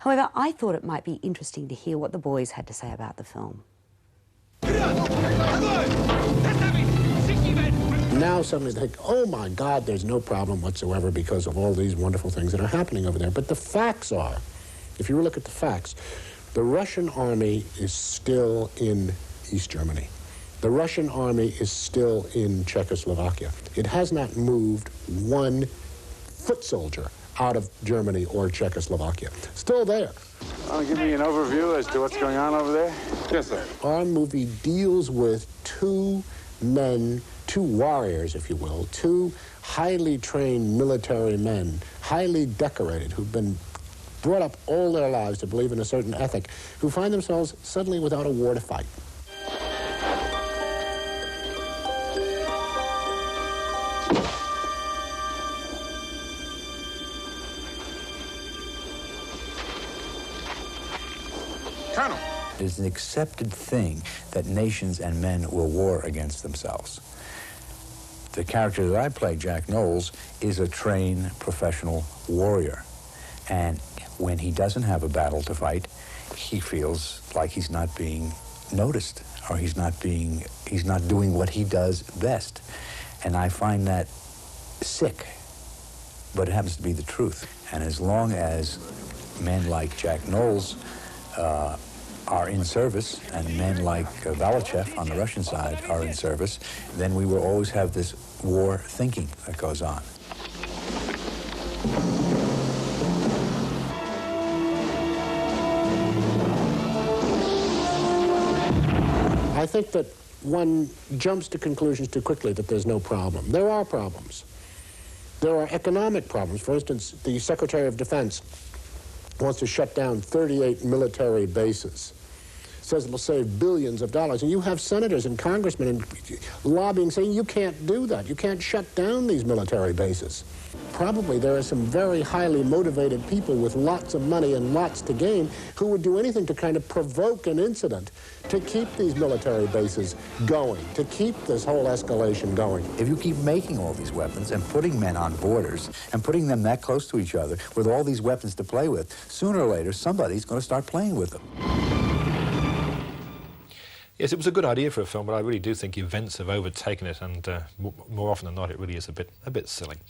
However, I thought it might be interesting to hear what the boys had to say about the film. Now suddenly they think, oh my God, there's no problem whatsoever because of all these wonderful things that are happening over there. But the facts are, if you look at the facts, the Russian army is still in East Germany. The Russian army is still in Czechoslovakia. It has not moved one foot soldier out of Germany or Czechoslovakia. Still there. Give me an overview as to what's going on over there? Yes, sir. Our movie deals with two men, two warriors, if you will, two highly trained military men, highly decorated, who've been brought up all their lives to believe in a certain ethic, who find themselves suddenly without a war to fight. Colonel. It's an accepted thing that nations and men will war against themselves. The character that I play, Jack Knowles, is a trained professional warrior. And when he doesn't have a battle to fight, he feels like he's not being noticed, or he's not doing what he does best. And I find that sick, but it happens to be the truth. And as long as men like Jack Knowles are in service, and men like Valachev on the Russian side are in service, then we will always have this war thinking that goes on. I think that one jumps to conclusions too quickly that there's no problem. There are problems. There are economic problems. For instance, the Secretary of Defense wants to shut down 38 military bases. Says it'll save billions of dollars. And you have senators and congressmen and lobbying saying you can't do that. You can't shut down these military bases. Probably there are some very highly motivated people with lots of money and lots to gain who would do anything to kind of provoke an incident to keep these military bases going, to keep this whole escalation going. If you keep making all these weapons and putting men on borders and putting them that close to each other with all these weapons to play with, sooner or later somebody's going to start playing with them. Yes, it was a good idea for a film, but I really do think events have overtaken it, and more often than not, it really is a bit silly.